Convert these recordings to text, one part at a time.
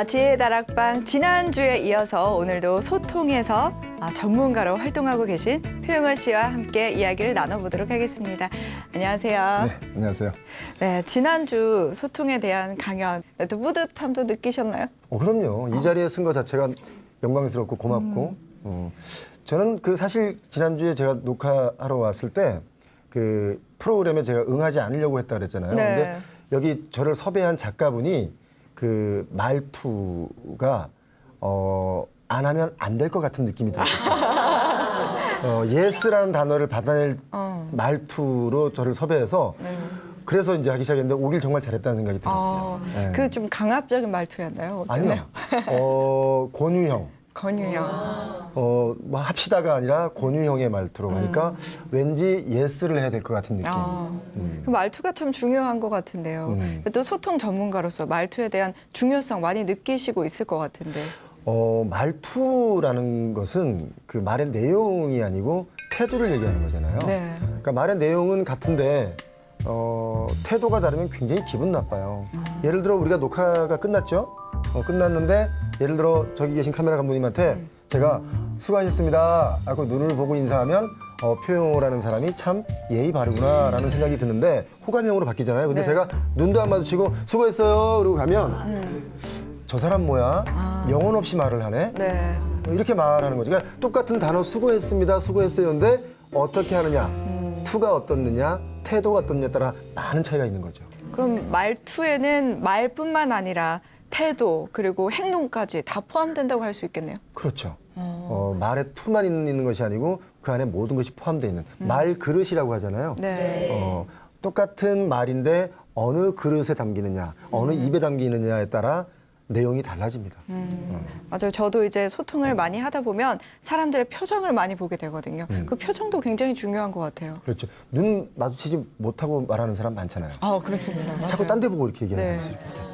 지혜의 다락방 지난주에 이어서 오늘도 소통에서 전문가로 활동하고 계신 표영원 씨와 함께 이야기를 나눠보도록 하겠습니다. 안녕하세요. 네, 안녕하세요. 네, 지난주 소통에 대한 강연 또 뿌듯함도 느끼셨나요? 그럼요. 이 자리에 쓴 것 자체가 영광스럽고 고맙고 저는 사실 지난주에 제가 녹화하러 왔을 때 그 프로그램에 제가 응하지 않으려고 했다 그랬잖아요. 네. 근데 여기 저를 섭외한 작가분이 그 말투가 안 하면 안 될 것 같은 느낌이 들었어요. 예스라는 단어를 받아낼 말투로 저를 섭외해서 그래서 이제 하기 시작했는데 오길 정말 잘했다는 생각이 들었어요. 네. 그 좀 강압적인 말투였나요? 아니요. 권유형. 권유형. 뭐 합시다가 아니라 권유형의 말투로 하니까 왠지 예스를 해야 될 것 같은 느낌. 그 말투가 참 중요한 것 같은데요. 또 소통 전문가로서 말투에 대한 중요성 많이 느끼시고 있을 것 같은데. 말투라는 것은 그 말의 내용이 아니고 태도를 얘기하는 거잖아요. 네. 그러니까 말의 내용은 같은데 태도가 다르면 굉장히 기분 나빠요. 예를 들어 우리가 녹화가 끝났죠? 끝났는데 예를 들어 저기 계신 카메라 감독님한테 제가 수고하셨습니다 하고 눈을 보고 인사하면 표영호라는 사람이 참 예의 바르구나라는 생각이 드는데 호감형으로 바뀌잖아요. 근데 네. 제가 눈도 안 마주치고 수고했어요 그러고 가면 저 사람 뭐야? 영혼 없이 말을 하네? 네. 이렇게 말하는 거죠. 그러니까 똑같은 단어 수고했습니다, 수고했어요인데 어떻게 하느냐, 투가 어떻느냐, 태도가 어떻느냐에 따라 많은 차이가 있는 거죠. 그럼 말투에는 말뿐만 아니라 태도 그리고 행동까지 다 포함된다고 할 수 있겠네요. 그렇죠. 말에 투만 있는 것이 아니고 그 안에 모든 것이 포함되어 있는 말 그릇이라고 하잖아요. 네. 똑같은 말인데 어느 그릇에 담기느냐, 어느 입에 담기느냐에 따라 내용이 달라집니다. 맞아요. 저도 이제 소통을 많이 하다 보면 사람들의 표정을 많이 보게 되거든요. 그 표정도 굉장히 중요한 것 같아요. 그렇죠. 눈 마주치지 못하고 말하는 사람 많잖아요. 그렇습니다. 맞아요. 자꾸 딴 데 보고 이렇게 얘기하는 네. 사람 있어요.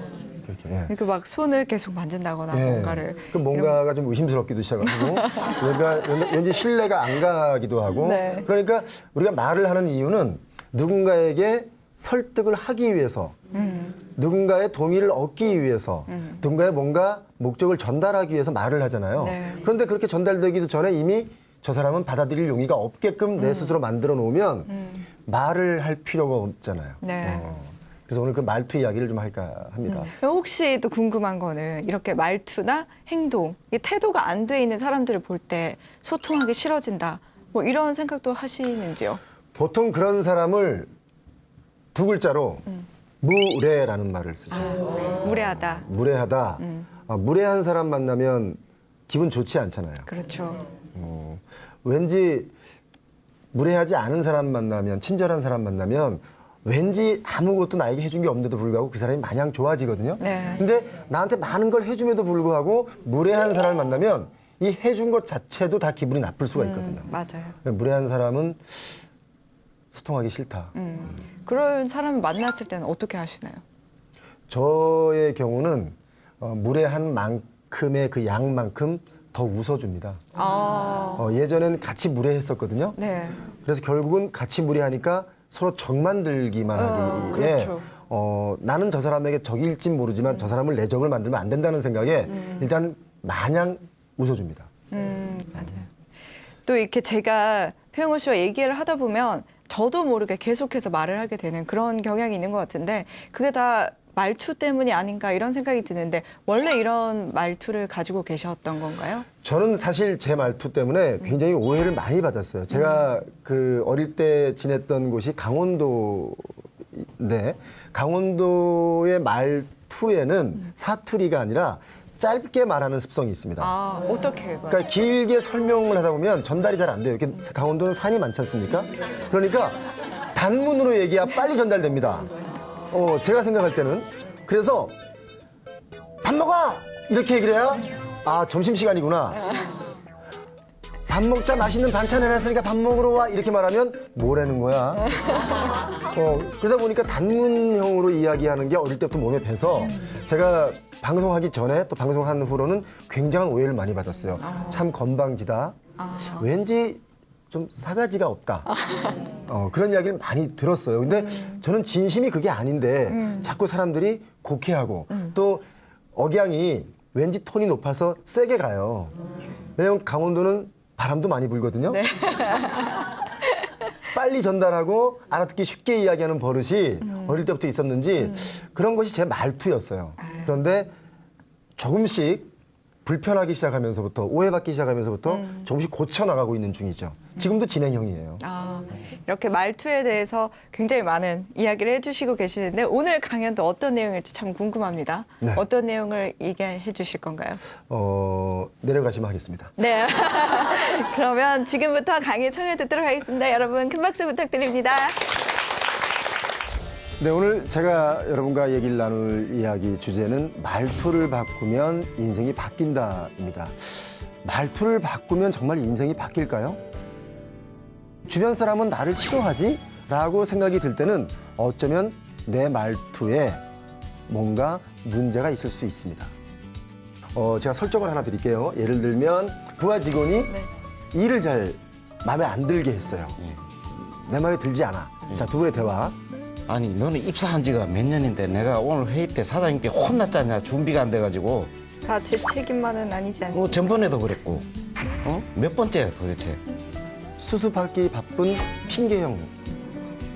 이렇게. 예. 이렇게 막 손을 계속 만진다거나 예. 뭔가를. 그 뭔가가 좀 의심스럽기도 시작하고 왠지 신뢰가 안 가기도 하고 네. 그러니까 우리가 말을 하는 이유는 누군가에게 설득을 하기 위해서 누군가의 동의를 얻기 위해서 누군가의 뭔가 목적을 전달하기 위해서 말을 하잖아요. 네. 그런데 그렇게 전달되기도 전에 이미 저 사람은 받아들일 용의가 없게끔 내 스스로 만들어 놓으면 말을 할 필요가 없잖아요. 네. 그래서 오늘 그 말투 이야기를 좀 할까 합니다. 혹시 또 궁금한 거는 이렇게 말투나 행동, 이 태도가 안 돼 있는 사람들을 볼 때 소통하기 싫어진다. 뭐 이런 생각도 하시는지요? 보통 그런 사람을 두 글자로 무례라는 말을 쓰죠. 무례하다. 무례하다. 무례한 사람 만나면 기분 좋지 않잖아요. 그렇죠. 왠지 무례하지 않은 사람 만나면, 친절한 사람 만나면 왠지 아무것도 나에게 해준 게 없는데도 불구하고 그 사람이 마냥 좋아지거든요. 네. 근데 나한테 많은 걸 해줌에도 불구하고 무례한 사람을 만나면 이 해준 것 자체도 다 기분이 나쁠 수가 있거든요. 맞아요. 무례한 사람은 소통하기 싫다. 그런 사람을 만났을 때는 어떻게 하시나요? 저의 경우는 무례한 만큼의 그 양만큼 더 웃어줍니다. 예전엔 같이 무례했었거든요. 네. 그래서 결국은 같이 무례하니까 서로 적 만들기만 하기에 그렇죠. 나는 저 사람에게 적일진 모르지만 저 사람을 내 적을 만들면 안 된다는 생각에 일단 마냥 웃어줍니다. 맞아요. 또 이렇게 제가 표영호 씨와 얘기를 하다 보면 저도 모르게 계속해서 말을 하게 되는 그런 경향이 있는 것 같은데 그게 다 말투 때문이 아닌가 이런 생각이 드는데 원래 이런 말투를 가지고 계셨던 건가요? 저는 사실 제 말투 때문에 굉장히 오해를 많이 받았어요. 제가 그 어릴 때 지냈던 곳이 강원도인데 강원도의 말투에는 사투리가 아니라 짧게 말하는 습성이 있습니다. 어떻게 해요? 그러니까 길게 설명을 하다 보면 전달이 잘 안 돼요. 이렇게 강원도는 산이 많지 않습니까? 그러니까 단문으로 얘기해야 빨리 전달됩니다. 제가 생각할 때는. 그래서 밥 먹어! 이렇게 얘기를 해야 점심시간이구나. 밥 먹자 맛있는 반찬 해놨으니까 밥 먹으러 와 이렇게 말하면 뭐라는 거야. 그러다 보니까 단문형으로 이야기하는 게 어릴 때부터 몸에 배서 제가 방송하기 전에 또 방송한 후로는 굉장한 오해를 많이 받았어요. 참 건방지다. 왠지 좀 사가지가 없다. 그런 이야기를 많이 들었어요. 근데 저는 진심이 그게 아닌데 자꾸 사람들이 곡해하고 또 억양이 왠지 톤이 높아서 세게 가요. 왜냐면 강원도는 바람도 많이 불거든요. 네. 빨리 전달하고 알아듣기 쉽게 이야기하는 버릇이 어릴 때부터 있었는지 그런 것이 제 말투였어요. 그런데 조금씩 불편하기 시작하면서부터 오해받기 시작하면서부터 조금씩 고쳐나가고 있는 중이죠. 지금도 진행형이에요. 아, 이렇게 말투에 대해서 굉장히 많은 이야기를 해주시고 계시는데 오늘 강연도 어떤 내용일지 참 궁금합니다. 네. 어떤 내용을 얘기해 주실 건가요? 내려가시면 하겠습니다. 네. 그러면 지금부터 강의 청해 듣도록 하겠습니다. 여러분 큰 박수 부탁드립니다. 네, 오늘 제가 여러분과 얘기를 나눌 이야기 주제는 말투를 바꾸면 인생이 바뀐다입니다. 말투를 바꾸면 정말 인생이 바뀔까요? 주변 사람은 나를 싫어하지? 라고 생각이 들 때는 어쩌면 내 말투에 뭔가 문제가 있을 수 있습니다. 제가 설정을 하나 드릴게요. 예를 들면 부하 직원이 일을 잘 마음에 안 들게 했어요. 내 마음에 들지 않아. 자, 두 분의 대화. 아니 너는 입사한 지가 몇 년인데 내가 오늘 회의 때 사장님께 혼났잖냐. 준비가 안 돼가지고. 다 제 책임만은 아니지 않습니까? 전번에도 그랬고. 몇 번째 도대체. 수습하기 바쁜 핑계형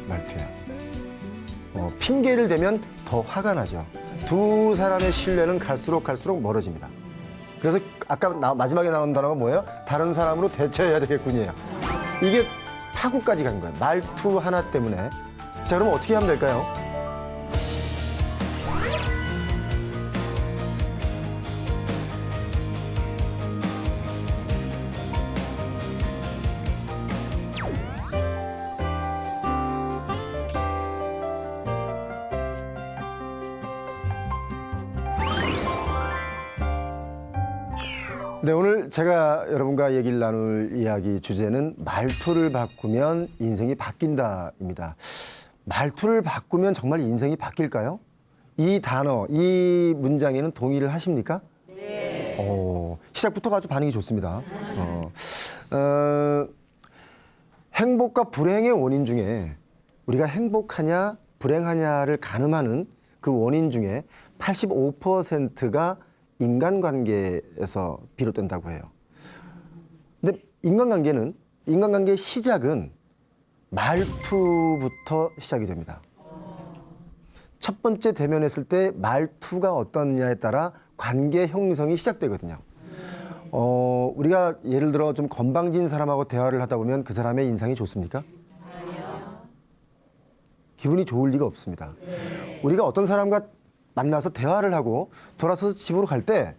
말투예요. 핑계를 대면 더 화가 나죠. 두 사람의 신뢰는 갈수록 멀어집니다. 그래서 아까 마지막에 나온 단어가 뭐예요? 다른 사람으로 대처해야 되겠군요. 이게 파국까지 간 거예요. 말투 하나 때문에. 자, 그럼 어떻게 하면 될까요? 네, 오늘 제가 여러분과 얘기를 나눌 이야기 주제는 말투를 바꾸면 인생이 바뀐다입니다. 말투를 바꾸면 정말 인생이 바뀔까요? 이 단어, 이 문장에는 동의를 하십니까? 네. 시작부터가 아주 반응이 좋습니다. 행복과 불행의 원인 중에 우리가 행복하냐, 불행하냐를 가늠하는 그 원인 중에 85%가 인간관계에서 비롯된다고 해요. 근데 인간관계의 시작은 말투부터 시작이 됩니다. 첫 번째 대면했을 때 말투가 어떠냐에 따라 관계 형성이 시작되거든요. 우리가 예를 들어 좀 건방진 사람하고 대화를 하다 보면 그 사람의 인상이 좋습니까? 아니요. 기분이 좋을 리가 없습니다. 우리가 어떤 사람과 만나서 대화를 하고 돌아서 집으로 갈 때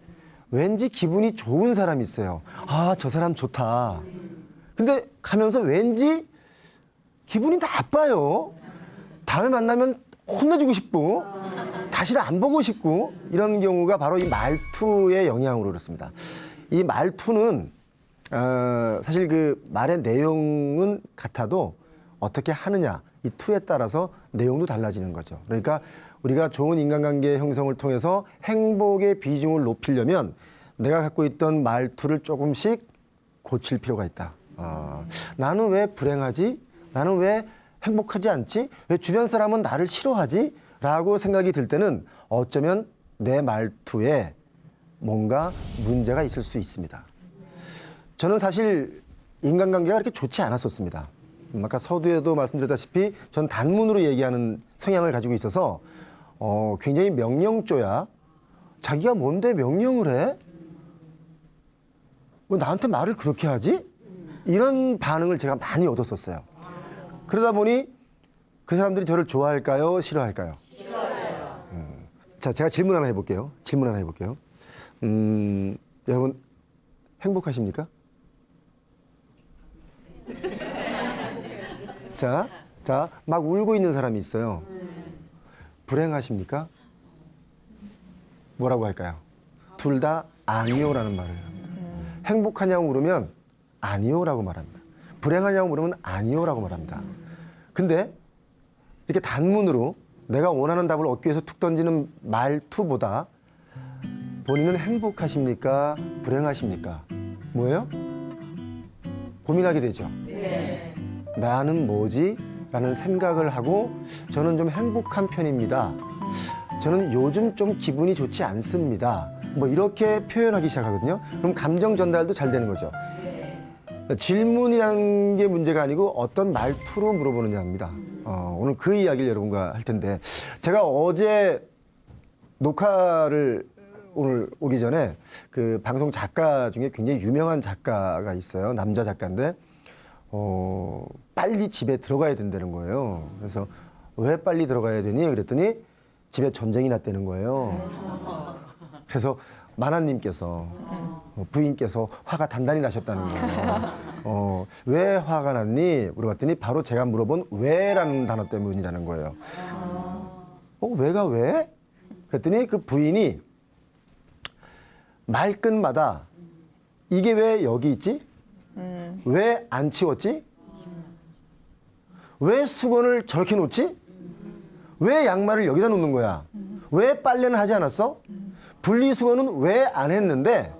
왠지 기분이 좋은 사람이 있어요. 아, 저 사람 좋다. 근데 가면서 왠지 기분이 나빠요. 다음에 만나면 혼내주고 싶고 다시는 안 보고 싶고 이런 경우가 바로 이 말투의 영향으로 그렇습니다. 이 말투는 사실 그 말의 내용은 같아도 어떻게 하느냐 이 투에 따라서 내용도 달라지는 거죠. 그러니까 우리가 좋은 인간관계 형성을 통해서 행복의 비중을 높이려면 내가 갖고 있던 말투를 조금씩 고칠 필요가 있다. 나는 왜 불행하지? 나는 왜 행복하지 않지? 왜 주변 사람은 나를 싫어하지? 라고 생각이 들 때는 어쩌면 내 말투에 뭔가 문제가 있을 수 있습니다. 저는 사실 인간관계가 그렇게 좋지 않았었습니다. 아까 서두에도 말씀드렸다시피 전 단문으로 얘기하는 성향을 가지고 있어서 굉장히 명령조야. 자기가 뭔데 명령을 해? 왜 나한테 말을 그렇게 하지? 이런 반응을 제가 많이 얻었었어요. 그러다 보니 그 사람들이 저를 좋아할까요? 싫어할까요? 싫어하죠. 자, 제가 질문 하나 해볼게요. 여러분 행복하십니까? 자, 막 울고 있는 사람이 있어요. 불행하십니까? 뭐라고 할까요? 둘 다 아니요라는 말을 합니다. 행복하냐고 물으면 아니요라고 말합니다. 불행하냐고 물으면 아니요라고 말합니다. 근데 이렇게 단문으로 내가 원하는 답을 얻기 위해서 툭 던지는 말투보다 본인은 행복하십니까? 불행하십니까? 뭐예요? 고민하게 되죠. 네. 나는 뭐지? 라는 생각을 하고 저는 좀 행복한 편입니다. 저는 요즘 좀 기분이 좋지 않습니다. 뭐 이렇게 표현하기 시작하거든요. 그럼 감정 전달도 잘 되는 거죠. 질문이라는 게 문제가 아니고 어떤 말투로 물어보느냐입니다. 오늘 그 이야기를 여러분과 할 텐데, 제가 어제 녹화를 오늘 오기 전에 그 방송 작가 중에 굉장히 유명한 작가가 있어요. 남자 작가인데 빨리 집에 들어가야 된다는 거예요. 그래서 왜 빨리 들어가야 되니? 그랬더니 집에 전쟁이 났다는 거예요. 그래서 만화님께서 부인께서 화가 단단히 나셨다는 거예요. 왜 화가 났니? 물어봤더니 바로 제가 물어본 왜라는 단어 때문이라는 거예요. 왜가 왜? 그랬더니 그 부인이 말끝마다 이게 왜 여기 있지? 왜 안 치웠지? 왜 수건을 저렇게 놓지? 왜 양말을 여기다 놓는 거야? 왜 빨래는 하지 않았어? 분리수거는 왜 안 했는데?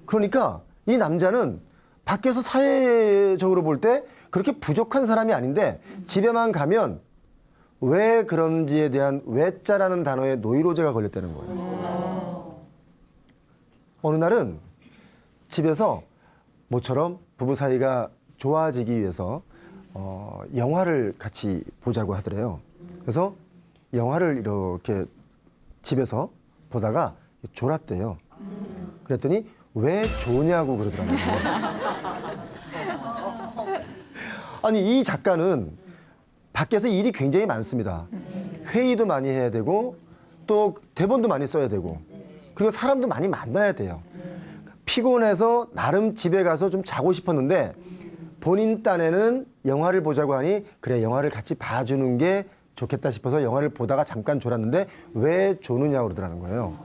그러니까 이 남자는 밖에서 사회적으로 볼 때 그렇게 부족한 사람이 아닌데 집에만 가면 왜 그런지에 대한 왜자라는 단어에 노이로제가 걸렸다는 거예요. 어느 날은 집에서 모처럼 부부 사이가 좋아지기 위해서 영화를 같이 보자고 하더래요. 그래서 영화를 이렇게 집에서 보다가 졸았대요. 그랬더니 왜 조냐고 그러더라고요. 아니, 이 작가는 밖에서 일이 굉장히 많습니다. 회의도 많이 해야 되고 또 대본도 많이 써야 되고 그리고 사람도 많이 만나야 돼요. 피곤해서 나름 집에 가서 좀 자고 싶었는데 본인 딴에는 영화를 보자고 하니 그래, 영화를 같이 봐주는 게 좋겠다 싶어서 영화를 보다가 잠깐 졸았는데 왜 조느냐고 그러더라는 거예요.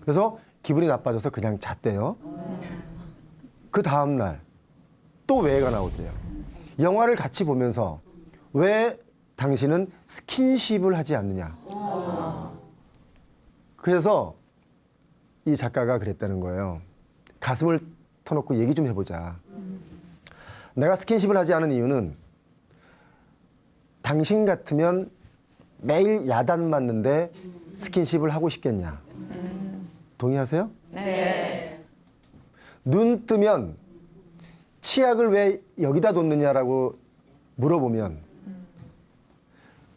그래서 기분이 나빠져서 그냥 잤대요. 그 다음날 또 왜가 나오더래요. 영화를 같이 보면서 왜 당신은 스킨십을 하지 않느냐. 그래서 이 작가가 그랬다는 거예요. 가슴을 터놓고 얘기 좀 해보자. 내가 스킨십을 하지 않은 이유는 당신 같으면 매일 야단 맞는데 스킨십을 하고 싶겠냐. 동의하세요? 네. 눈 뜨면 치약을 왜 여기다 뒀느냐라고 물어보면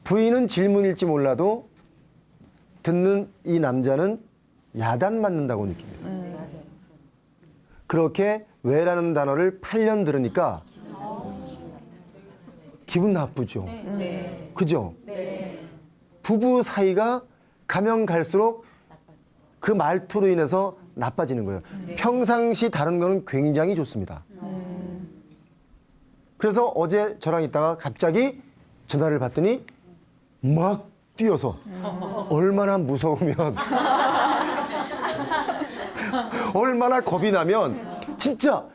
부인은 질문일지 몰라도 듣는 이 남자는 야단 맞는다고 느낍니다. 그렇게 왜라는 단어를 8년 들으니까 기분 나쁘죠. 그죠? 부부 사이가 가면 갈수록 그 말투로 인해서 나빠지는 거예요. 평상시 다른 거는 굉장히 좋습니다. 그래서 어제 저랑 있다가 갑자기 전화를 받더니 막 뛰어서 얼마나 무서우면 얼마나 겁이 나면 진짜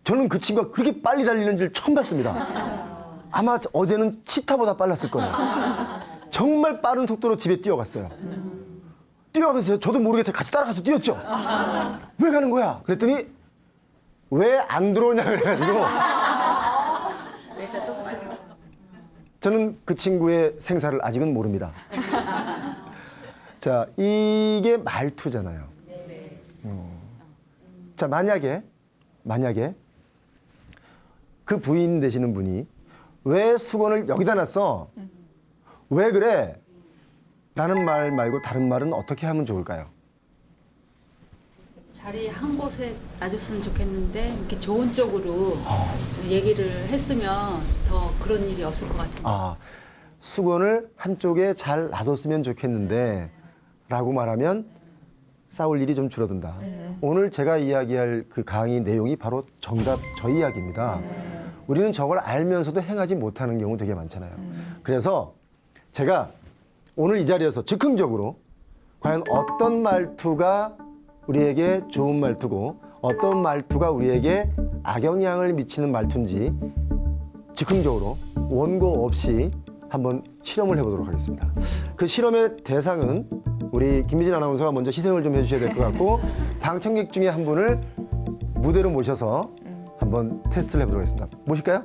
저는 그 친구가 그렇게 빨리 달리는 줄 처음 봤습니다. 아마 어제는 치타보다 빨랐을 거예요. 정말 빠른 속도로 집에 뛰어갔어요. 뛰어가면서 저도 모르게 같이 따라가서 뛰었죠. 왜 가는 거야? 그랬더니 왜 안 들어오냐 그래가지고 저는 그 친구의 생사를 아직은 모릅니다. 자, 이게 말투잖아요. 자, 만약에 그 부인 되시는 분이 왜 수건을 여기다 놨어? 왜 그래? 라는 말 말고 다른 말은 어떻게 하면 좋을까요? 자리 한 곳에 놔줬으면 좋겠는데 이렇게 좋은 쪽으로 얘기를 했으면 더 그런 일이 없을 것 같은데. 수건을 한쪽에 잘 놔뒀으면 좋겠는데 라고 말하면 싸울 일이 좀 줄어든다. 오늘 제가 이야기할 그 강의 내용이 바로 정답 저 이야기입니다. 우리는 저걸 알면서도 행하지 못하는 경우 되게 많잖아요. 그래서 제가 오늘 이 자리에서 즉흥적으로 과연 어떤 말투가 우리에게 좋은 말투고 어떤 말투가 우리에게 악영향을 미치는 말투인지 즉흥적으로 원고 없이 한번 실험을 해보도록 하겠습니다. 그 실험의 대상은 우리 김미진 아나운서가 먼저 희생을 좀 해주셔야 될 것 같고 방청객 중에 한 분을 무대로 모셔서 한번 테스트를 해보도록 하겠습니다. 모실까요?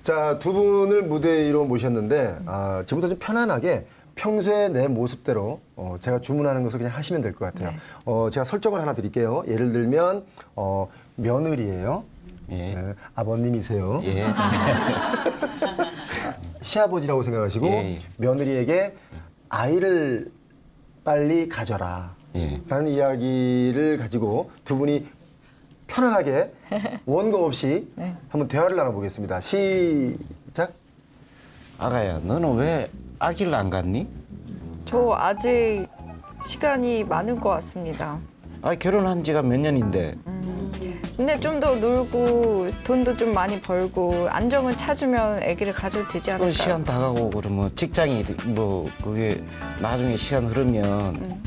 자, 두 분을 무대 위로 모셨는데 지금부터 좀 편안하게 평소에 내 모습대로 제가 주문하는 것을 그냥 하시면 될 것 같아요. 제가 설정을 하나 드릴게요. 예를 들면 며느리예요. 예. 네, 아버님이세요. 예. 시아버지라고 생각하시고 예. 며느리에게 아이를 빨리 가져라 예. 라는 이야기를 가지고 두 분이 편안하게 원고 없이 네. 한번 대화를 나눠보겠습니다. 시작. 아가야, 너는 왜 아기를 안 갖니? 저 아직 시간이 많을 것 같습니다. 아, 결혼한 지가 몇 년인데. 근데 좀 더 놀고 돈도 좀 많이 벌고 안정을 찾으면 아기를 가져도 되지 그 않을까요? 시간 다 가고 그러면 직장이 뭐 그게 나중에 시간 흐르면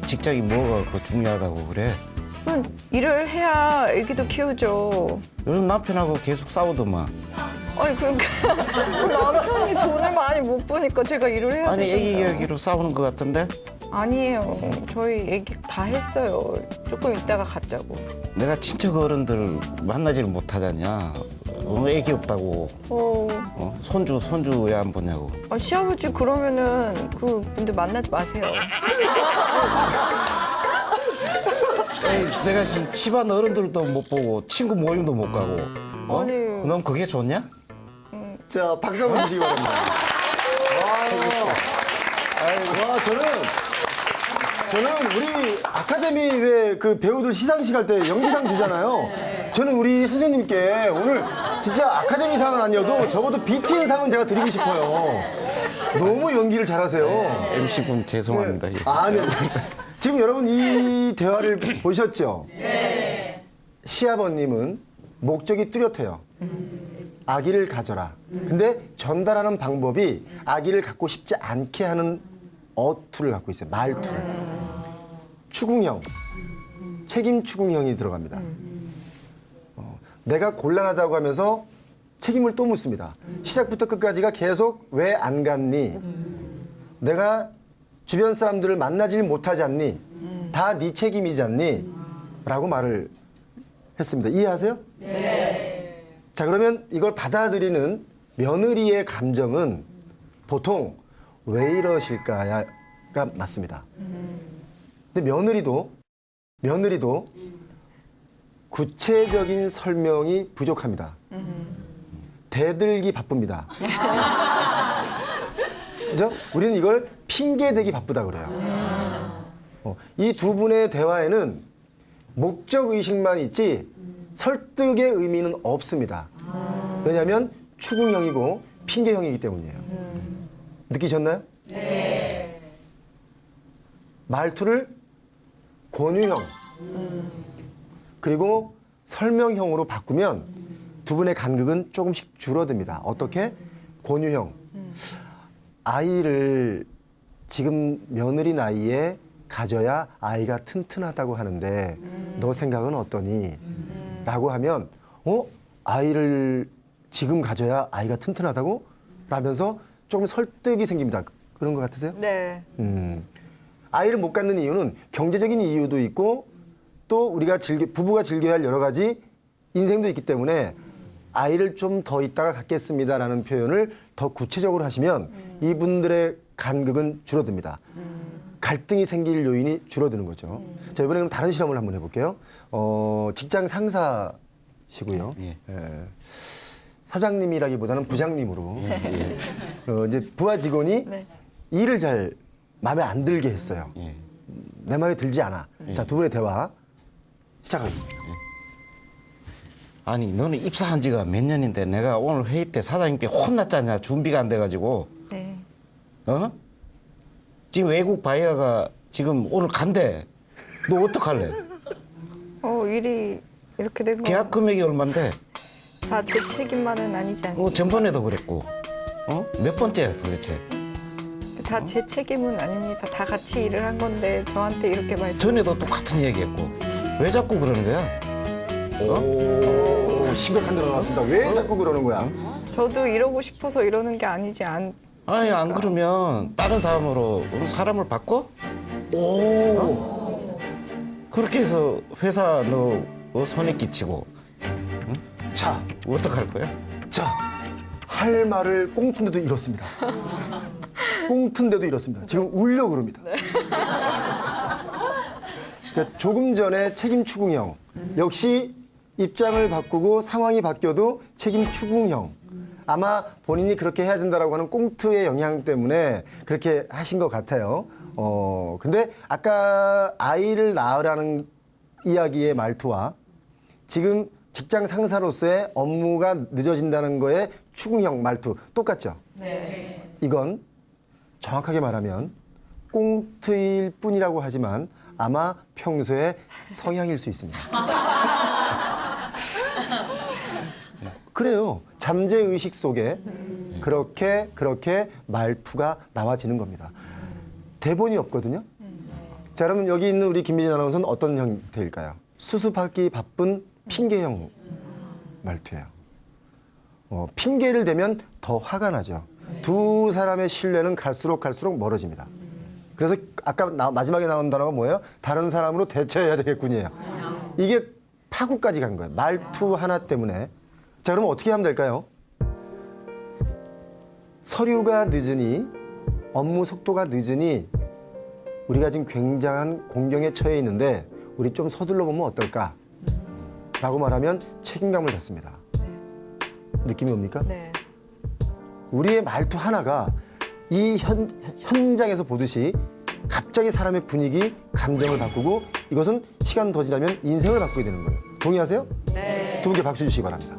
직장이 뭐가 그 중요하다고 그래? 그건 일을 해야 아기도 키우죠. 요즘 남편하고 계속 싸우더만. 아니 그러니까 남편이 돈을 많이 못 버니까 제가 일을 해야 아니 애기 되잖아요. 이야기로 싸우는 것 같은데? 아니에요. 저희 애기 다 했어요. 조금 있다가 갖자고. 내가 친척 어른들 만나지를 못하잖냐. 애기 없다고. 손주 왜 안 보냐고. 시아버지 그러면은 그 분들 만나지 마세요. 에이, 내가 지금 집안 어른들도 못 보고 친구 모임도 못 가고. 아니. 넌 그게 좋냐? 자, 박수 한번 주시기 바랍니다. 와, 저는 우리 아카데미 왜 그 배우들 시상식 할 때 연기상 주잖아요. 저는 우리 선생님께 오늘 진짜 아카데미 상은 아니어도 적어도 BTN 상은 제가 드리고 싶어요. 너무 연기를 잘하세요. MC분 죄송합니다. 네. 아니, 지금 여러분 이 대화를 보셨죠? 시아버님은 목적이 뚜렷해요. 아기를 가져라. 근데 전달하는 방법이 아기를 갖고 싶지 않게 하는 어투를 갖고 있어요. 말투. 추궁형. 책임 추궁형이 들어갑니다. 내가 곤란하다고 하면서 책임을 또 묻습니다. 시작부터 끝까지가 계속 왜 안 갔니? 내가 주변 사람들을 만나질 못하지 않니? 다 네 책임이지 않니? 라고 말을 했습니다. 이해하세요? 네. 자, 그러면 이걸 받아들이는 며느리의 감정은 보통 왜 이러실까가 맞습니다. 근데 며느리도 구체적인 설명이 부족합니다. 대들기 바쁩니다. 그죠? 우리는 이걸 핑계대기 바쁘다 그래요. 이 두 분의 대화에는 목적 의식만 있지 설득의 의미는 없습니다. 왜냐하면 추궁형이고 핑계형이기 때문이에요. 느끼셨나요? 네. 말투를 권유형 그리고 설명형으로 바꾸면 두 분의 간극은 조금씩 줄어듭니다. 어떻게? 권유형. 아이를 지금 며느리 나이에 가져야 아이가 튼튼하다고 하는데 너 생각은 어떠니? 라고 하면 아이를 지금 가져야 아이가 튼튼하다고? 라면서 조금 설득이 생깁니다. 그런 것 같으세요? 네. 아이를 못 갖는 이유는 경제적인 이유도 있고 또 우리가 부부가 즐겨야 할 여러 가지 인생도 있기 때문에 아이를 좀 더 있다가 갖겠습니다라는 표현을 더 구체적으로 하시면 이분들의 간극은 줄어듭니다. 갈등이 생길 요인이 줄어드는 거죠. 자, 이번에 그럼 다른 실험을 한번 해볼게요. 직장 상사시고요. 예. 예. 사장님이라기보다는 부장님으로 이제 부하 직원이 네. 일을 잘 마음에 안 들게 했어요. 예. 내 마음에 들지 않아. 자, 두 분의 대화 시작하겠습니다. 아니 너는 입사한 지가 몇 년인데 내가 오늘 회의 때 사장님께 혼났잖냐. 준비가 안 돼가지고. 네. 지금 외국 바이어가 지금 오늘 간대. 너 어떡할래? 일이 이렇게 된 거. 계약 금액이 얼만데? 다 제 책임만은 아니지 않습니까? 전번에도 그랬고. 몇 번째야 도대체? 다 제 책임은 아닙니다. 다 같이 일을 한 건데 저한테 이렇게 말씀. 전에도 똑같은 얘기했고. 왜 자꾸 그러는 거야? 오, 심각한 데로 나왔습니다. 왜 자꾸 그러는 거야? 저도 이러고 싶어서 이러는 게 아니지 않. 아니 안 그러면 다른 사람을 바꿔? 그렇게 해서 회사 너 손에 끼치고 자, 어떡할 거야? 자, 할 말을 꽁트인데도 이렇습니다. 꽁트인데도 이렇습니다. 지금 울려 그럽니다. 그러니까 조금 전에 책임 추궁형. 역시 입장을 바꾸고 상황이 바뀌어도 책임 추궁형. 아마 본인이 그렇게 해야 된다라고 하는 꽁트의 영향 때문에 그렇게 하신 것 같아요. 근데 아까 아이를 낳으라는 이야기의 말투와 지금 직장 상사로서의 업무가 늦어진다는 거에 추궁형 말투 똑같죠? 네. 이건 정확하게 말하면 꽁트일 뿐이라고 하지만 아마 평소에 성향일 수 있습니다. 그래요. 잠재의식 속에 그렇게 말투가 나와지는 겁니다. 대본이 없거든요. 자, 그러면 여기 있는 우리 김민진 아나운서는 어떤 형태일까요? 수습하기 바쁜 핑계형 말투예요. 핑계를 대면 더 화가 나죠. 두 사람의 신뢰는 갈수록 멀어집니다. 그래서 아까 마지막에 나온 단어가 뭐예요? 다른 사람으로 대처해야 되겠군요. 이게 파국까지 간 거예요. 말투 하나 때문에. 자, 그럼 어떻게 하면 될까요? 서류가 늦으니, 업무 속도가 늦으니 우리가 지금 굉장한 공경에 처해 있는데 우리 좀 서둘러 보면 어떨까? 라고 말하면 책임감을 갖습니다. 느낌이 옵니까? 네. 우리의 말투 하나가 이 현장에서 보듯이 갑자기 사람의 분위기, 감정을 바꾸고 이것은 시간 더 지나면 인생을 바꾸게 되는 거예요. 동의하세요? 네. 두 분께 박수 주시기 바랍니다.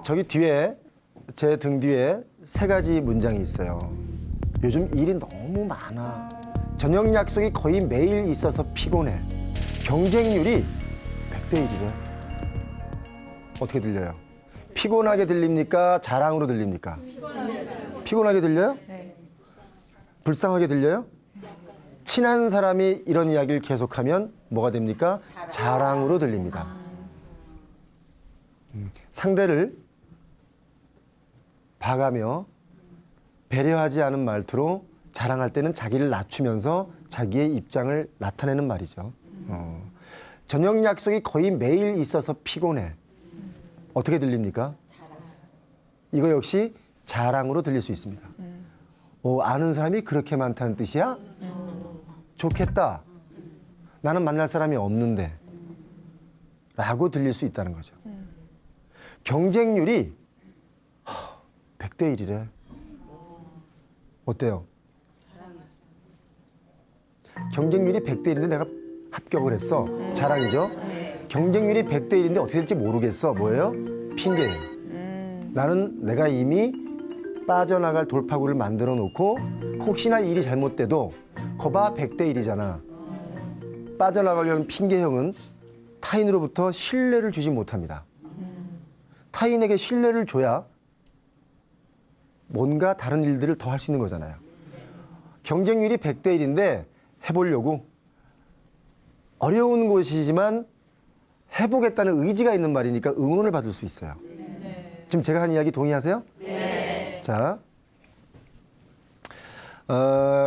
저기 뒤에 제 등 뒤에 세 가지 문장이 있어요. 요즘 일이 너무 많아. 저녁 약속이 거의 매일 있어서 피곤해. 경쟁률이 100대 1이래. 어떻게 들려요? 피곤하게 들립니까? 자랑으로 들립니까? 피곤하게 들려요? 네. 불쌍하게 들려요? 친한 사람이 이런 이야기를 계속하면 뭐가 됩니까? 자랑으로 들립니다. 상대를 봐가며 배려하지 않은 말투로 자랑할 때는 자기를 낮추면서 자기의 입장을 나타내는 말이죠. 저녁 약속이 거의 매일 있어서 피곤해. 어떻게 들립니까? 이거 역시 자랑으로 들릴 수 있습니다. 아는 사람이 그렇게 많다는 뜻이야? 좋겠다. 나는 만날 사람이 없는데. 라고 들릴 수 있다는 거죠. 경쟁률이 100대 1이래. 어때요? 경쟁률이 100대 1인데 내가 합격을 했어. 자랑이죠? 경쟁률이 100대 1인데 어떻게 될지 모르겠어. 뭐예요? 핑계예요. 나는 내가 이미 빠져나갈 돌파구를 만들어 놓고 혹시나 일이 잘못돼도 거봐 100대 1이잖아. 빠져나가려는 핑계형은 타인으로부터 신뢰를 주지 못합니다. 타인에게 신뢰를 줘야 뭔가 다른 일들을 더 할 수 있는 거잖아요. 경쟁률이 100대 1인데 해보려고 어려운 곳이지만 해보겠다는 의지가 있는 말이니까 응원을 받을 수 있어요. 지금 제가 한 이야기 동의하세요? 네. 자,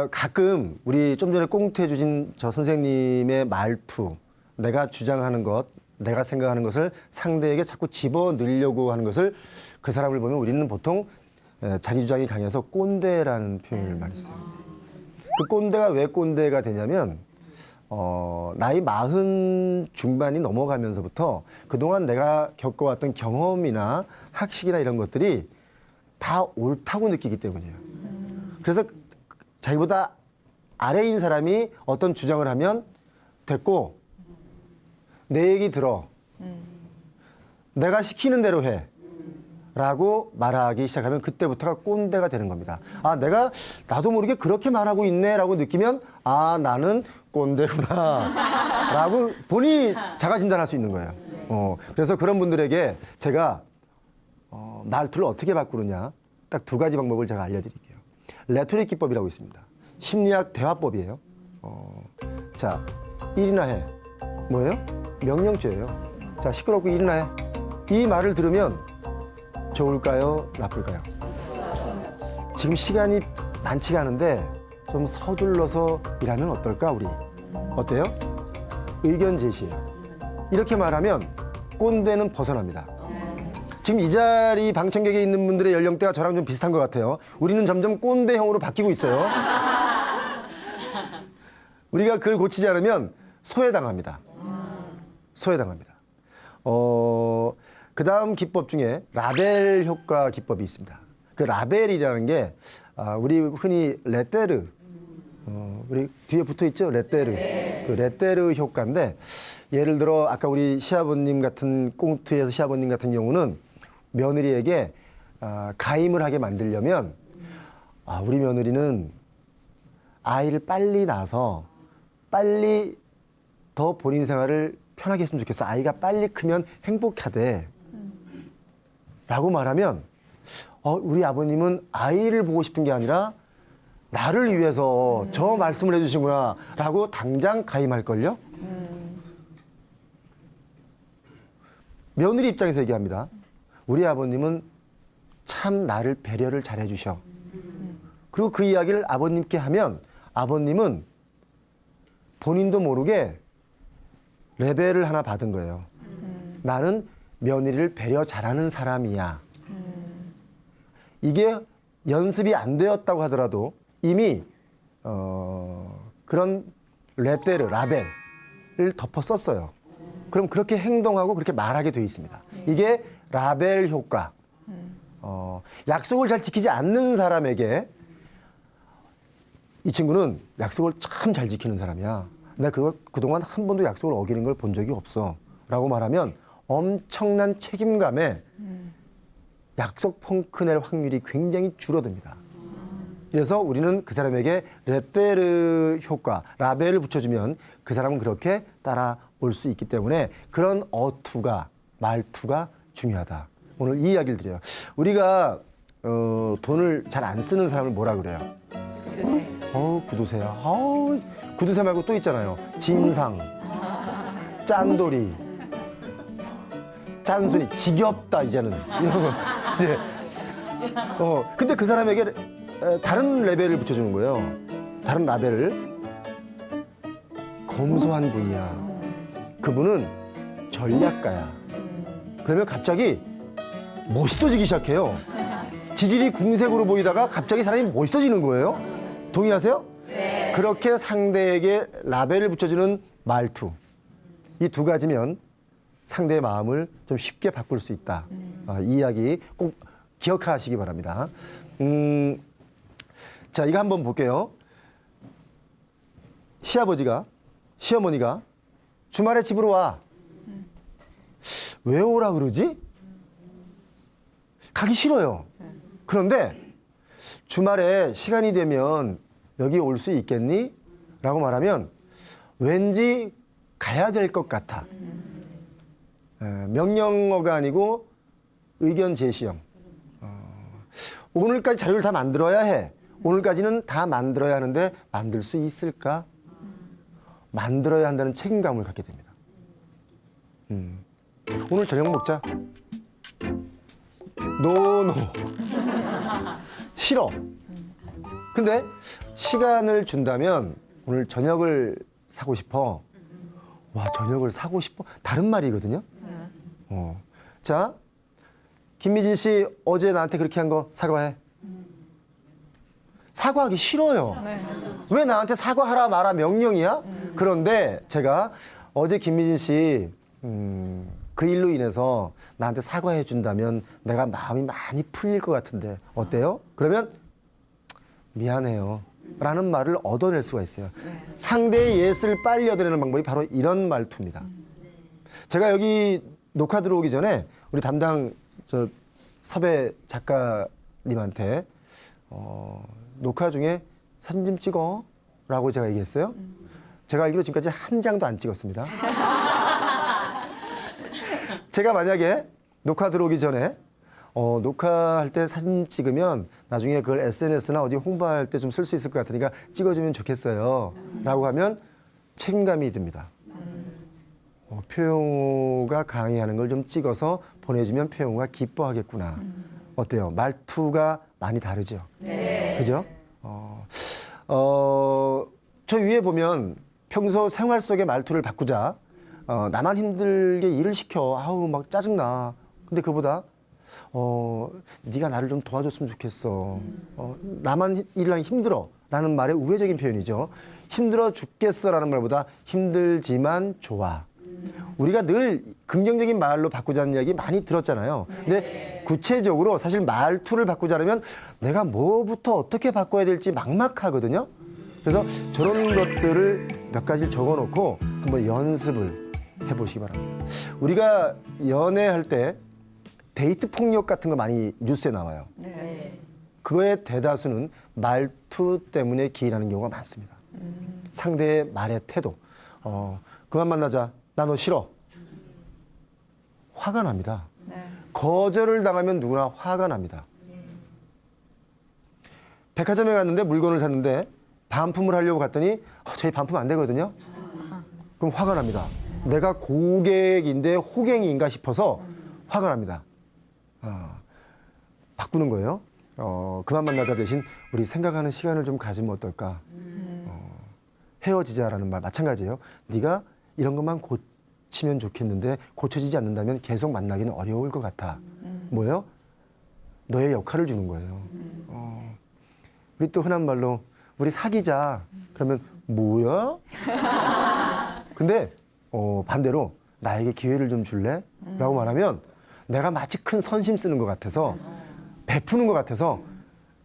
가끔 우리 좀 전에 꽁트 해주신 저 선생님의 말투, 내가 주장하는 것, 내가 생각하는 것을 상대에게 자꾸 집어넣으려고 하는 것을 그 사람을 보면 우리는 보통 자기 주장이 강해서 꼰대라는 표현을 많이 써요. 그 꼰대가 왜 꼰대가 되냐면 나이 40 중반이 넘어가면서부터 그동안 내가 겪어왔던 경험이나 학식이나 이런 것들이 다 옳다고 느끼기 때문이에요. 그래서 자기보다 아래인 사람이 어떤 주장을 하면 됐고 내 얘기 들어. 내가 시키는 대로 해. 라고 말하기 시작하면 그때부터가 꼰대가 되는 겁니다. 아, 나도 모르게 그렇게 말하고 있네 라고 느끼면 아, 나는 꼰대구나 라고 본인이 자가 진단할 수 있는 거예요. 그래서 그런 분들에게 제가 말투를 어떻게 바꾸느냐 딱 두 가지 방법을 제가 알려드릴게요. 레토릭 기법이라고 있습니다. 심리학 대화법이에요. 자, 일이나 해. 뭐예요? 명령조예요. 자, 시끄럽고 일이나 해. 이 말을 들으면 좋을까요? 나쁠까요? 지금 시간이 많지가 않은데 좀 서둘러서 일하면 어떨까, 우리? 어때요? 의견 제시예요. 이렇게 말하면 꼰대는 벗어납니다. 지금 이 자리 방청객에 있는 분들의 연령대가 저랑 좀 비슷한 것 같아요. 우리는 점점 꼰대형으로 바뀌고 있어요. 우리가 그걸 고치지 않으면 소외당합니다. 소외당합니다. 그 다음 기법 중에 라벨 효과 기법이 있습니다. 그 라벨이라는 게 우리 흔히 레테르, 우리 뒤에 붙어 있죠? 레테르. 그 레테르 효과인데 예를 들어 아까 우리 시아버님 같은 꽁트에서 시아버님 같은 경우는 며느리에게 가임을 하게 만들려면 우리 며느리는 아이를 빨리 낳아서 빨리 더 본인 생활을 편하게 했으면 좋겠어. 아이가 빨리 크면 행복하대. 라고 말하면 우리 아버님은 아이를 보고 싶은 게 아니라 나를 위해서 저 말씀을 해주시구나 라고 당장 가임할걸요? 며느리 입장에서 얘기합니다. 우리 아버님은 참 나를 배려를 잘 해주셔. 그리고 그 이야기를 아버님께 하면 아버님은 본인도 모르게 레벨을 하나 받은 거예요. 나는 며느리를 배려 잘하는 사람이야. 이게 연습이 안 되었다고 하더라도 이미 그런 레테르, 라벨을 덮어 썼어요. 그럼 그렇게 행동하고 그렇게 말하게 돼 있습니다. 이게 라벨 효과. 약속을 잘 지키지 않는 사람에게 이 친구는 약속을 참 잘 지키는 사람이야. 내가 그동안 한 번도 약속을 어기는 걸 본 적이 없어. 라고 말하면 엄청난 책임감에 약속 펑크 낼 확률이 굉장히 줄어듭니다. 그래서 우리는 그 사람에게 레테르 효과, 라벨을 붙여주면 그 사람은 그렇게 따라올 수 있기 때문에 그런 어투가, 말투가 중요하다. 오늘 이 이야기를 드려요. 우리가 돈을 잘 안 쓰는 사람을 뭐라 그래요? 구두쇠야. 구두쇠 말고 또 있잖아요. 진상, 짠돌이, 짠순이, 지겹다 이제는 이런 거. 네. 근데 그 사람에게 다른 레벨을 붙여주는 거예요. 다른 라벨을. 검소한 분이야. 그분은 전략가야. 그러면 갑자기 멋있어지기 시작해요. 지질이 궁색으로 보이다가 갑자기 사람이 멋있어지는 거예요. 동의하세요? 네. 그렇게 상대에게 라벨을 붙여주는 말투. 이 두 가지면 상대의 마음을 좀 쉽게 바꿀 수 있다. 이 이야기 꼭 기억하시기 바랍니다. 자, 이거 한번 볼게요. 시아버지가, 시어머니가 주말에 집으로 와. 왜 오라 그러지? 가기 싫어요. 그런데 주말에 시간이 되면 여기 올 수 있겠니? 라고 말하면 왠지 가야 될 것 같아. 명령어가 아니고 의견 제시형. 오늘까지 자료를 다 만들어야 해. 오늘까지는 다 만들어야 하는데 만들 수 있을까? 만들어야 한다는 책임감을 갖게 됩니다. 오늘 저녁 먹자. 노. 싫어. 근데 시간을 준다면 오늘 저녁을 사고 싶어. 와, 저녁을 사고 싶어? 다른 말이거든요. 자, 김미진 씨 어제 나한테 그렇게 한 거 사과해. 사과하기 싫어요. 네. 왜 나한테 사과하라 마라 명령이야? 그런데 제가 어제 김미진 씨 그 일로 인해서 나한테 사과해 준다면 내가 마음이 많이 풀릴 것 같은데 어때요? 그러면 미안해요 라는 말을 얻어낼 수가 있어요. 상대의 예스를 빨리 얻어내는 방법이 바로 이런 말투입니다. 제가 여기 녹화 들어오기 전에 우리 담당 섭외 작가님한테 녹화 중에 사진 좀 찍어 라고 제가 얘기했어요. 제가 알기로 지금까지 한 장도 안 찍었습니다. 제가 만약에 녹화 들어오기 전에 녹화할 때 사진 찍으면 나중에 그걸 SNS나 어디 홍보할 때 좀 쓸 수 있을 것 같으니까 찍어주면 좋겠어요. 라고 하면 책임감이 듭니다. 표영우가 강의하는 걸 좀 찍어서 보내주면 표영우가 기뻐하겠구나. 어때요? 말투가 많이 다르죠? 네. 그죠? 저 위에 보면 평소 생활 속의 말투를 바꾸자. 나만 힘들게 일을 시켜. 아우, 막 짜증나. 근데 그보다 네가 나를 좀 도와줬으면 좋겠어. 나만 일을 하기 힘들어. 라는 말의 우회적인 표현이죠. 힘들어 죽겠어라는 말보다 힘들지만 좋아. 우리가 늘 긍정적인 말로 바꾸자는 이야기 많이 들었잖아요. 근데 구체적으로 사실 말투를 바꾸자면 내가 뭐부터 어떻게 바꿔야 될지 막막하거든요. 그래서 저런 것들을 몇 가지를 적어놓고 한번 연습을 해보시기 바랍니다. 우리가 연애할 때 데이트 폭력 같은 거 많이 뉴스에 나와요. 그거의 대다수는 말투 때문에 기인하는 경우가 많습니다. 상대의 말의 태도. 그만 만나자. 나 너 싫어. 화가 납니다. 거절을 당하면 누구나 화가 납니다. 백화점에 갔는데 물건을 샀는데 반품을 하려고 갔더니 저희 반품 안 되거든요. 그럼 화가 납니다. 내가 고객인데 호갱이인가 싶어서 화가 납니다. 바꾸는 거예요. 그만 만나자 대신 우리 생각하는 시간을 좀 가지면 어떨까. 헤어지자라는 말 마찬가지예요. 네가 이런 것만 고치면 좋겠는데 고쳐지지 않는다면 계속 만나기는 어려울 것 같아. 뭐예요? 너의 역할을 주는 거예요. 우리 또 흔한 말로 우리 사귀자. 그러면 뭐야? 근데 반대로 나에게 기회를 좀 줄래? 라고 말하면 내가 마치 큰 선심 쓰는 것 같아서 베푸는 것 같아서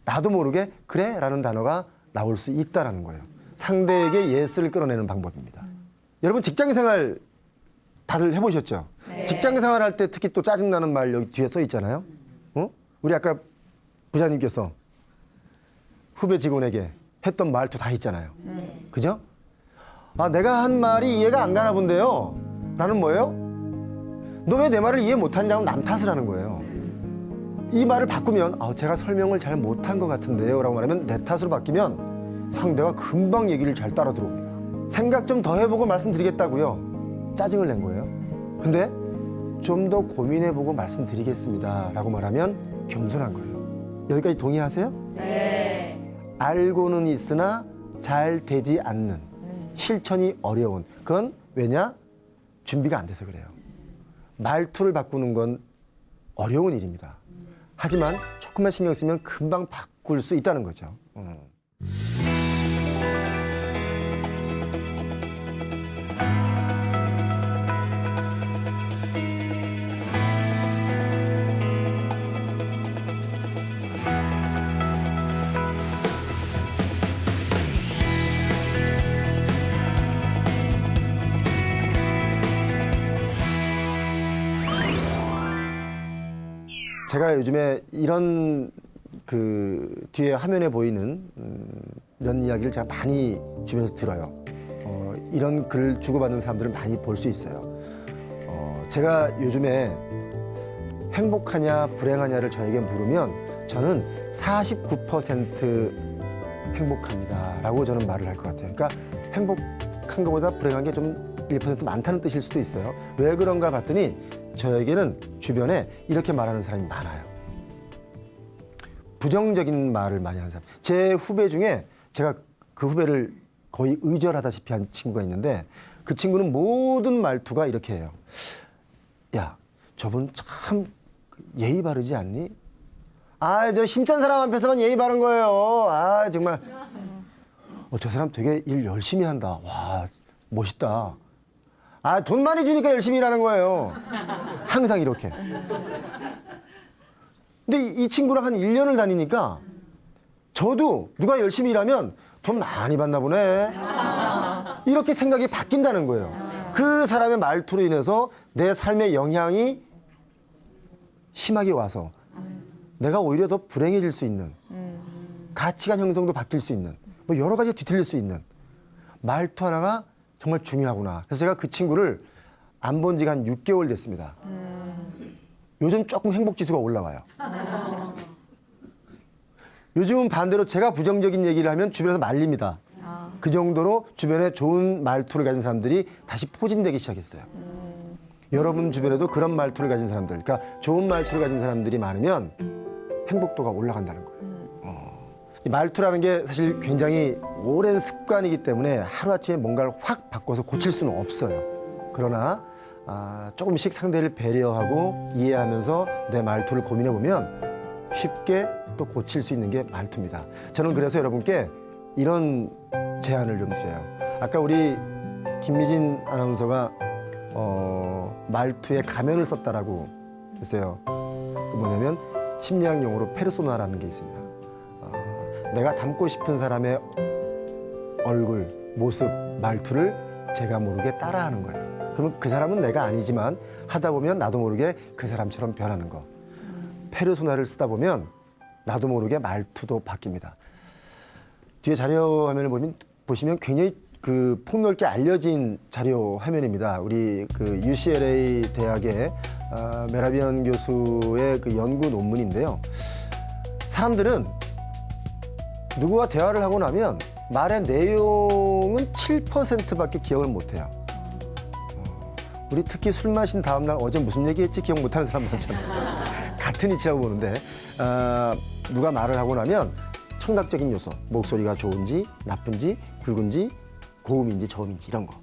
나도 모르게 그래? 라는 단어가 나올 수 있다는 거예요. 상대에게 예스를 끌어내는 방법입니다. 여러분 직장생활 다들 해보셨죠? 직장생활 할 때 특히 또 짜증나는 말 여기 뒤에 써 있잖아요. 우리 아까 부장님께서 후배 직원에게 했던 말도 다 있잖아요. 그죠? 내가 한 말이 이해가 안 가나 본데요. 라는 뭐예요? 너 왜 내 말을 이해 못하냐고 남 탓을 하는 거예요. 이 말을 바꾸면 제가 설명을 잘 못한 것 같은데요. 라고 말하면 내 탓으로 바뀌면 상대가 금방 얘기를 잘 따라 들어옵니다. 생각 좀 더 해보고 말씀드리겠다고요. 짜증을 낸 거예요. 근데 좀 더 고민해보고 말씀드리겠습니다. 라고 말하면 겸손한 거예요. 여기까지 동의하세요? 네. 알고는 있으나 잘 되지 않는 실천이 어려운 그건 왜냐? 준비가 안 돼서 그래요. 말투를 바꾸는 건 어려운 일입니다. 하지만 조금만 신경 쓰면 금방 바꿀 수 있다는 거죠. 제가 요즘에 이런 뒤에 화면에 보이는 이런 이야기를 제가 많이 주변에서 들어요. 이런 글을 주고받는 사람들을 많이 볼 수 있어요. 제가 요즘에 행복하냐 불행하냐를 저에게 물으면 저는 49% 행복합니다 라고 저는 말을 할 것 같아요. 그러니까 행복한 것보다 불행한 게 좀 1% 많다는 뜻일 수도 있어요. 왜 그런가 봤더니 저에게는 주변에 이렇게 말하는 사람이 많아요. 부정적인 말을 많이 하는 사람. 제 후배 중에 제가 그 후배를 거의 의절하다시피 한 친구가 있는데 그 친구는 모든 말투가 이렇게 해요. 야, 저분 참 예의 바르지 않니? 저 힘찬 사람 앞에서만 예의 바른 거예요. 정말. 저 사람 되게 일 열심히 한다. 와, 멋있다. 돈 많이 주니까 열심히 일하는 거예요. 항상 이렇게. 근데 이 친구랑 한 1년을 다니니까 저도 누가 열심히 일하면 돈 많이 받나 보네. 이렇게 생각이 바뀐다는 거예요. 그 사람의 말투로 인해서 내 삶에 영향이 심하게 와서 내가 오히려 더 불행해질 수 있는 가치관 형성도 바뀔 수 있는 뭐 여러 가지 뒤틀릴 수 있는 말투 하나가 정말 중요하구나. 그래서 제가 그 친구를 안 본 지가 한 6개월 됐습니다. 요즘 조금 행복지수가 올라와요. 요즘은 반대로 제가 부정적인 얘기를 하면 주변에서 말립니다. 그 정도로 주변에 좋은 말투를 가진 사람들이 다시 포진되기 시작했어요. 여러분 주변에도 그런 말투를 가진 사람들, 그러니까 좋은 말투를 가진 사람들이 많으면 행복도가 올라간다는 거예요. 이 말투라는 게 사실 굉장히 오랜 습관이기 때문에 하루아침에 뭔가를 확 바꿔서 고칠 수는 없어요. 그러나 조금씩 상대를 배려하고 이해하면서 내 말투를 고민해보면 쉽게 또 고칠 수 있는 게 말투입니다. 저는 그래서 여러분께 이런 제안을 좀 드려요. 아까 우리 김미진 아나운서가 말투에 가면을 썼다라고 했어요. 뭐냐면 심리학 용어로 페르소나라는 게 있습니다. 내가 닮고 싶은 사람의 얼굴, 모습, 말투를 제가 모르게 따라하는 거예요. 그러면 그 사람은 내가 아니지만 하다 보면 나도 모르게 그 사람처럼 변하는 거. 페르소나를 쓰다 보면 나도 모르게 말투도 바뀝니다. 뒤에 자료 화면을 보시면 굉장히 그 폭넓게 알려진 자료 화면입니다. 우리 그 UCLA 대학의 메라비안 교수의 그 연구 논문인데요. 사람들은 누구와 대화를 하고 나면 말의 내용은 7%밖에 기억을 못해요. 우리 특히 술 마신 다음날 어제 무슨 얘기했지 기억 못하는 사람 많잖아요. 같은 이치라고 보는데 누가 말을 하고 나면 청각적인 요소, 목소리가 좋은지 나쁜지 굵은지 고음인지 저음인지 이런 거.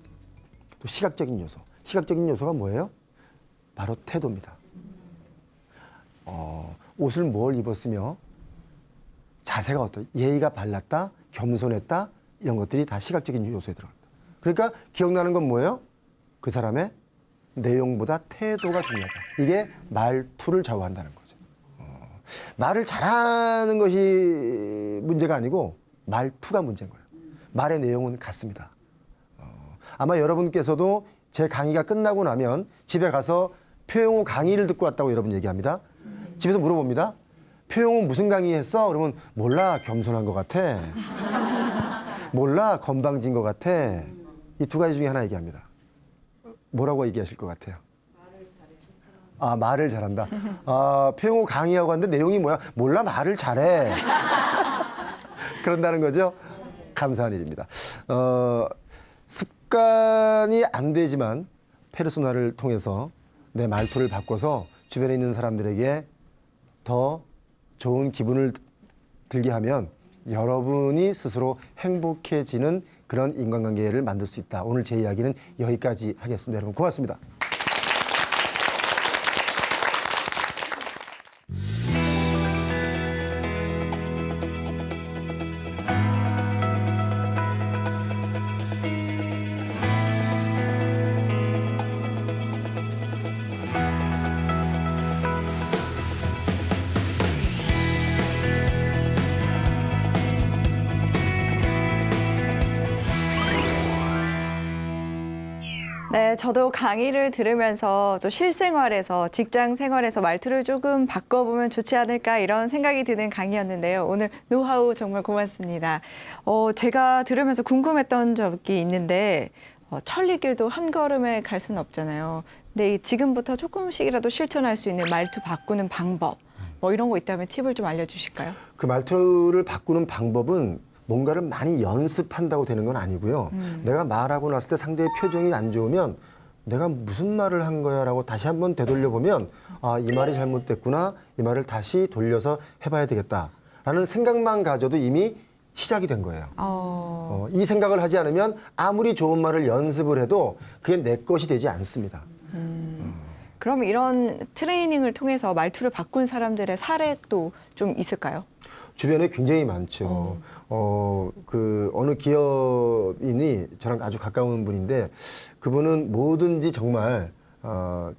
또 시각적인 요소. 시각적인 요소가 뭐예요? 바로 태도입니다. 옷을 뭘 입었으며 자세가 어떠, 예의가 발랐다, 겸손했다 이런 것들이 다 시각적인 요소에 들어갑니다. 그러니까 기억나는 건 뭐예요? 그 사람의 내용보다 태도가 중요하다. 이게 말투를 좌우한다는 거죠. 말을 잘하는 것이 문제가 아니고 말투가 문제인 거예요. 말의 내용은 같습니다. 아마 여러분께서도 제 강의가 끝나고 나면 집에 가서 표영호 강의를 듣고 왔다고 여러분 얘기합니다. 집에서 물어봅니다. 표영호 무슨 강의 했어? 그러면 몰라, 겸손한 것 같아. 몰라, 건방진 것 같아. 이 두 가지 중에 하나 얘기합니다. 뭐라고 얘기하실 것 같아요? 말을 잘한다. 표영호 강의하고 왔는데 내용이 뭐야? 몰라, 말을 잘해. 그런다는 거죠. 감사한 일입니다. 습관이 안 되지만 페르소나를 통해서 내 말투를 바꿔서 주변에 있는 사람들에게 더 좋은 기분을 들게 하면 여러분이 스스로 행복해지는 그런 인간관계를 만들 수 있다. 오늘 제 이야기는 여기까지 하겠습니다. 여러분 고맙습니다. 네, 저도 강의를 들으면서 또 실생활에서 직장 생활에서 말투를 조금 바꿔보면 좋지 않을까 이런 생각이 드는 강의였는데요. 오늘 노하우 정말 고맙습니다. 제가 들으면서 궁금했던 적이 있는데 천리길도 한 걸음에 갈 수는 없잖아요. 근데 지금부터 조금씩이라도 실천할 수 있는 말투 바꾸는 방법 뭐 이런 거 있다면 팁을 좀 알려주실까요? 그 말투를 바꾸는 방법은 뭔가를 많이 연습한다고 되는 건 아니고요. 내가 말하고 났을 때 상대의 표정이 안 좋으면 내가 무슨 말을 한 거야 라고 다시 한번 되돌려보면 이 말이 잘못됐구나. 이 말을 다시 돌려서 해봐야 되겠다. 라는 생각만 가져도 이미 시작이 된 거예요. 이 생각을 하지 않으면 아무리 좋은 말을 연습을 해도 그게 내 것이 되지 않습니다. 그럼 이런 트레이닝을 통해서 말투를 바꾼 사람들의 사례도 좀 있을까요? 주변에 굉장히 많죠. 어느 기업인이 저랑 아주 가까운 분인데 그분은 뭐든지 정말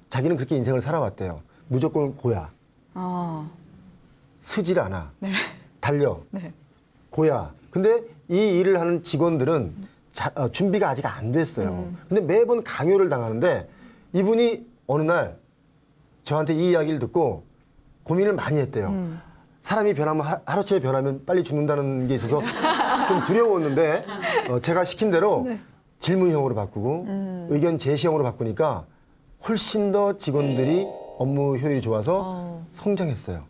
자기는 그렇게 인생을 살아왔대요. 무조건 고야. 쓰질 않아. 네. 달려. 네. 고야. 근데 이 일을 하는 직원들은 준비가 아직 안 됐어요. 근데 매번 강요를 당하는데 이분이 어느 날 저한테 이 이야기를 듣고 고민을 많이 했대요. 사람이 변하면 하루아침에 변하면 빨리 죽는다는 게 있어서 좀 두려웠는데 제가 시킨 대로 네. 질문형으로 바꾸고 의견 제시형으로 바꾸니까 훨씬 더 직원들이 업무 효율이 좋아서 성장했어요.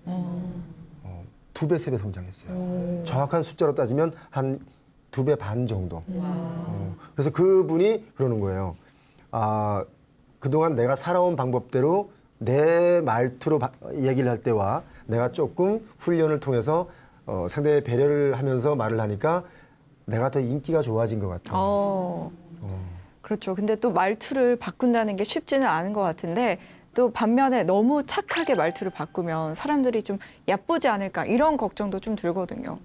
2배, 3배 성장했어요. 정확한 숫자로 따지면 한 2배 반 정도. 그래서 그분이 그러는 거예요. 아, 그동안 내가 살아온 방법대로 내 말투로 얘기를 할 때와 내가 조금 훈련을 통해서 상대의 배려를 하면서 말을 하니까 내가 더 인기가 좋아진 것 같아요. 그렇죠. 근데 또 말투를 바꾼다는 게 쉽지는 않은 것 같은데 또 반면에 너무 착하게 말투를 바꾸면 사람들이 좀 얕보지 않을까 이런 걱정도 좀 들거든요.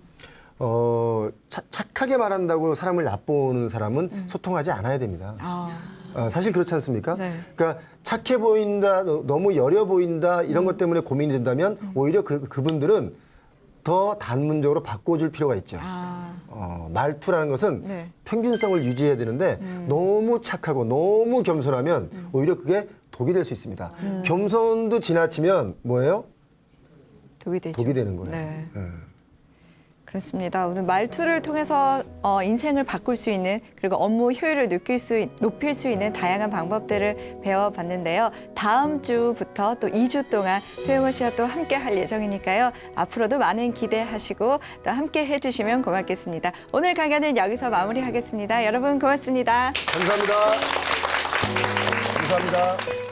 착하게 말한다고 사람을 얕보는 사람은 소통하지 않아야 됩니다. 사실 그렇지 않습니까? 네. 그러니까 착해 보인다, 너무 여려 보인다 이런 것 때문에 고민이 된다면 오히려 그분들은 더 단문적으로 바꿔줄 필요가 있죠. 말투라는 것은 네. 평균성을 유지해야 되는데 너무 착하고 너무 겸손하면 오히려 그게 독이 될 수 있습니다. 겸손도 지나치면 뭐예요? 독이 되죠. 독이 되는 거예요. 네. 예. 그렇습니다. 오늘 말투를 통해서 인생을 바꿀 수 있는 그리고 업무 효율을 높일 수 있는 다양한 방법들을 배워봤는데요. 다음 주부터 또 2주 동안 표영호 씨와 또 함께 할 예정이니까요. 앞으로도 많은 기대하시고 또 함께 해주시면 고맙겠습니다. 오늘 강연은 여기서 마무리하겠습니다. 여러분 고맙습니다. 감사합니다. 감사합니다.